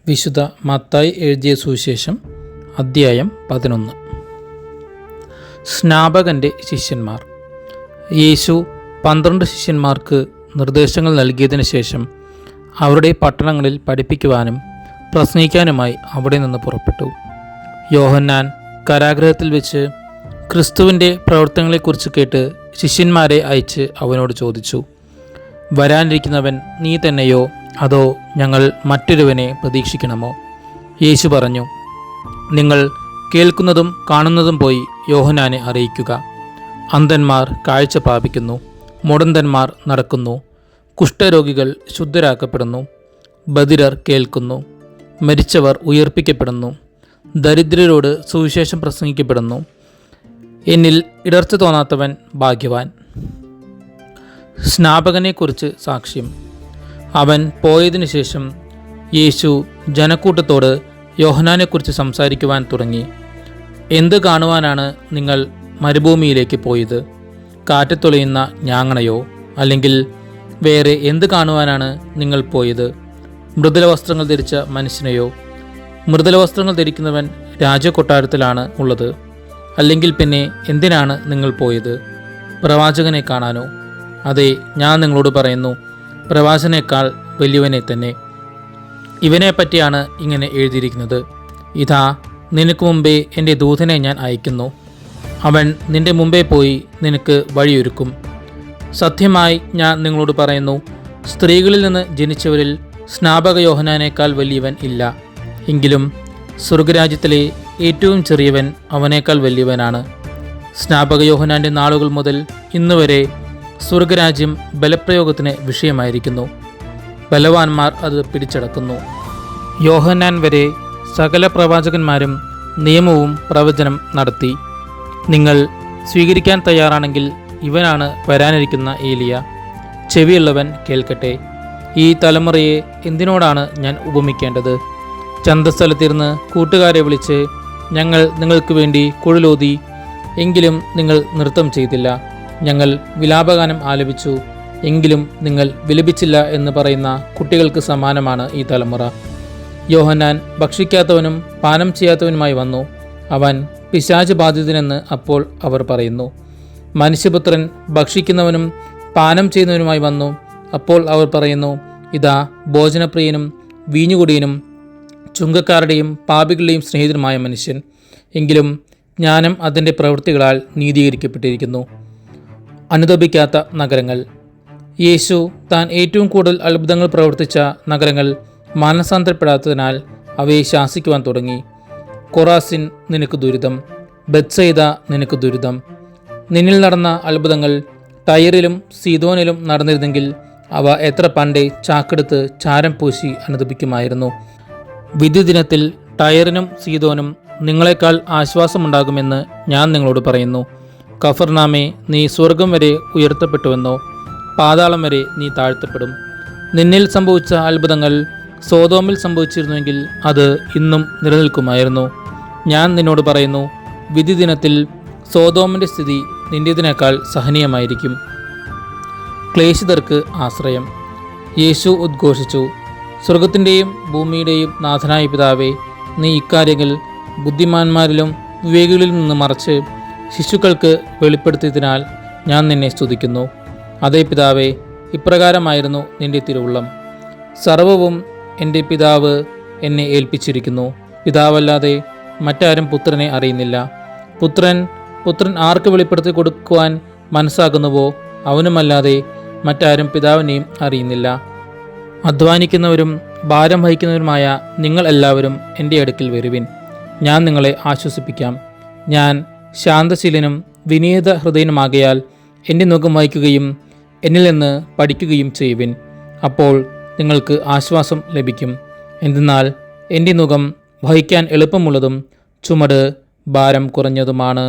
വിശുദ്ധ മത്തായി എഴുതിയ സുവിശേഷം അദ്ധ്യായം 11. സ്നാപകൻ്റെ ശിഷ്യന്മാർ. യേശു 12 ശിഷ്യന്മാർക്ക് നിർദ്ദേശങ്ങൾ നൽകിയതിനു ശേഷം അവരുടെ പട്ടണങ്ങളിൽ പഠിപ്പിക്കുവാനും പ്രസംഗിക്കാനുമായി അവിടെ നിന്ന് പുറപ്പെട്ടു. യോഹന്നാൻ കാരാഗൃഹത്തിൽ വെച്ച് ക്രിസ്തുവിൻ്റെ പ്രവർത്തനങ്ങളെക്കുറിച്ച് കേട്ട് ശിഷ്യന്മാരെ അയച്ച് അവനോട് ചോദിച്ചു, വരാനിരിക്കുന്നവൻ നീ തന്നെയോ, അതോ ഞങ്ങൾ മറ്റൊരുവനെ പ്രതീക്ഷിക്കണമോ? യേശു പറഞ്ഞു, നിങ്ങൾ കേൾക്കുന്നതും കാണുന്നതും പോയി യോഹന്നാനെ അറിയിക്കുക. അന്ധന്മാർ കാഴ്ച പ്രാപിക്കുന്നു, മുടന്തന്മാർ നടക്കുന്നു, കുഷ്ഠരോഗികൾ ശുദ്ധരാക്കപ്പെടുന്നു, ബധിരർ കേൾക്കുന്നു, മരിച്ചവർ ഉയർപ്പിക്കപ്പെടുന്നു, ദരിദ്രരോട് സുവിശേഷം പ്രസംഗിക്കപ്പെടുന്നു. എന്നിൽ ഇടർച്ച തോന്നാത്തവൻ ഭാഗ്യവാൻ. സ്നാപകനെക്കുറിച്ച് സാക്ഷ്യം. അവൻ പോയതിനു ശേഷം യേശു ജനക്കൂട്ടത്തോട് യോഹന്നാനെക്കുറിച്ച് സംസാരിക്കുവാൻ തുടങ്ങി. എന്ത് കാണുവാനാണ് നിങ്ങൾ മരുഭൂമിയിലേക്ക് പോയത്? കാറ്റത്തൊളിയുന്ന ഞാങ്ങണയോ? അല്ലെങ്കിൽ വേറെ എന്ത് കാണുവാനാണ് നിങ്ങൾ പോയത്? മൃദുല വസ്ത്രങ്ങൾ ധരിച്ച മനുഷ്യനെയോ? മൃദുല വസ്ത്രങ്ങൾ ധരിക്കുന്നവൻ രാജകൊട്ടാരത്തിലാണ് ഉള്ളത്. അല്ലെങ്കിൽ പിന്നെ എന്തിനാണ് നിങ്ങൾ പോയത്? പ്രവാചകനെ കാണാനോ? അതെ, ഞാൻ നിങ്ങളോട് പറയുന്നു, പ്രവാചകനേക്കാൾ വലിയവനെ തന്നെ. ഇവനെ പറ്റിയാണ് ഇങ്ങനെ എഴുതിയിരിക്കുന്നത്, ഇതാ നിനക്ക് മുമ്പേ എൻ്റെ ദൂതനെ ഞാൻ അയക്കുന്നു. അവൻ നിന്റെ മുമ്പേ പോയി നിനക്ക് വഴിയൊരുക്കും. സത്യമായി ഞാൻ നിങ്ങളോട് പറയുന്നു, സ്ത്രീകളിൽ നിന്ന് ജനിച്ചവരിൽ സ്നാപക യോഹന്നാനേക്കാൾ വലിയവൻ ഇല്ല. എങ്കിലും സ്വർഗരാജ്യത്തിലെ ഏറ്റവും ചെറിയവൻ അവനേക്കാൾ വലിയവനാണ്. സ്നാപക യോഹന്നാൻ്റെ നാളുകൾ മുതൽ ഇന്നുവരെ സ്വർഗരാജ്യം ബലപ്രയോഗത്തിന് വിഷയമായിരിക്കുന്നു. ബലവാന്മാർ അത് പിടിച്ചടക്കുന്നു. യോഹന്നാൻ വരെ സകല പ്രവാചകന്മാരും നിയമവും പ്രവചനം നടത്തി. നിങ്ങൾ സ്വീകരിക്കാൻ തയ്യാറാണെങ്കിൽ ഇവനാണ് വരാനിരിക്കുന്ന ഏലിയ. ചെവിയുള്ളവൻ കേൾക്കട്ടെ. ഈ തലമുറയെ എന്തിനോടാണ് ഞാൻ ഉപമിക്കേണ്ടത്? ചന്തസ്ഥലത്തിരുന്ന് കൂട്ടുകാരെ വിളിച്ച്, ഞങ്ങൾ നിങ്ങൾക്ക് വേണ്ടി കുഴലൂതി, എങ്കിലും നിങ്ങൾ നൃത്തം ചെയ്തില്ല. ഞങ്ങൾ വിലാപഗാനം ആലപിച്ചു, എങ്കിലും നിങ്ങൾ വിലപിച്ചില്ല എന്ന് പറയുന്ന കുട്ടികൾക്ക് സമാനമാണ് ഈ തലമുറ. യോഹന്നാൻ ഭക്ഷിക്കാത്തവനും പാനം ചെയ്യാത്തവനുമായി വന്നു. അവൻ പിശാച് ബാധിതനെന്ന് അപ്പോൾ അവർ പറയുന്നു. മനുഷ്യപുത്രൻ ഭക്ഷിക്കുന്നവനും പാനം ചെയ്യുന്നവനുമായി വന്നു. അപ്പോൾ അവർ പറയുന്നു, ഇതാ ഭോജനപ്രിയനും വീഞ്ഞുകുടിയനും ചുങ്കക്കാരുടെയും പാപികളുടെയും സ്നേഹിതനുമായ മനുഷ്യൻ. എങ്കിലും ജ്ഞാനം അതിൻ്റെ പ്രവൃത്തികളാൽ നീതീകരിക്കപ്പെട്ടിരിക്കുന്നു. അനുതപിക്കാത്ത നഗരങ്ങൾ. യേശു താൻ ഏറ്റവും കൂടുതൽ അത്ഭുതങ്ങൾ പ്രവർത്തിച്ച നഗരങ്ങൾ മാനസാന്തരപ്പെടാത്തതിനാൽ അവയെ ശാസിക്കുവാൻ തുടങ്ങി. കൊറാസിൻ, നിനക്ക് ദുരിതം! ബെത്സയിദ, നിനക്ക് ദുരിതം! നിന്നിൽ നടന്ന അത്ഭുതങ്ങൾ ടയറിലും സീദോനിലും നടന്നിരുന്നെങ്കിൽ അവ എത്ര പണ്ടേ ചാക്കെടുത്ത് ചാരം പൂശി അനുതപിക്കുമായിരുന്നു. വിധി ദിനത്തിൽ ടയറിനും സീദോനും നിങ്ങളെക്കാൾ ആശ്വാസമുണ്ടാകുമെന്ന് ഞാൻ നിങ്ങളോട് പറയുന്നു. കഫർനാമേ, നീ സ്വർഗം വരെ ഉയർത്തപ്പെട്ടുവെന്നോ? പാതാളം വരെ നീ താഴ്ത്തപ്പെടും. നിന്നിൽ സംഭവിച്ച അത്ഭുതങ്ങൾ സോദോമിൽ സംഭവിച്ചിരുന്നുവെങ്കിൽ അത് ഇന്നും നിലനിൽക്കുമായിരുന്നു. ഞാൻ നിന്നോട് പറയുന്നു, വിധി ദിനത്തിൽ സോദോമിൻ്റെ സ്ഥിതി നിന്റേതിനേക്കാൾ സഹനീയമായിരിക്കും. ക്ലേശിതർക്ക് ആശ്രയം. യേശു ഉദ്ഘോഷിച്ചു, സ്വർഗത്തിൻ്റെയും ഭൂമിയുടെയും നാഥനായ പിതാവേ, നീ ഇക്കാര്യങ്ങൾ ബുദ്ധിമാന്മാരിലും വിവേകികളിലും നിന്ന് മറച്ച് ശിശുക്കൾക്ക് വെളിപ്പെടുത്തിയതിനാൽ ഞാൻ നിന്നെ സ്തുതിക്കുന്നു. അതേ പിതാവേ, ഇപ്രകാരമായിരുന്നു നിന്റെ തിരുവുള്ളം. സർവവും എൻ്റെ പിതാവ് എന്നെ ഏൽപ്പിച്ചിരിക്കുന്നു. പിതാവല്ലാതെ മറ്റാരും പുത്രനെ അറിയുന്നില്ല. പുത്രൻ ആർക്ക് വെളിപ്പെടുത്തി കൊടുക്കുവാൻ മനസ്സാകുന്നുവോ അവനുമല്ലാതെ മറ്റാരും പിതാവിനെയും അറിയുന്നില്ല. അധ്വാനിക്കുന്നവരും ഭാരം വഹിക്കുന്നവരുമായ നിങ്ങൾ എല്ലാവരും എൻ്റെ അടുക്കൽ വരുവിൻ, ഞാൻ നിങ്ങളെ ആശ്വസിപ്പിക്കാം. ഞാൻ ശാന്തശീലനും വിനീത ഹൃദയനുമാകയാൽ എൻ്റെ നുകം വഹിക്കുകയും എന്നിൽ നിന്ന് പഠിക്കുകയും ചെയ്യുവിൻ. അപ്പോൾ നിങ്ങൾക്ക് ആശ്വാസം ലഭിക്കും. എന്തെന്നാൽ എൻ്റെ നുകം വഹിക്കാൻ എളുപ്പമുള്ളതും ചുമട് ഭാരം കുറഞ്ഞതുമാണ്.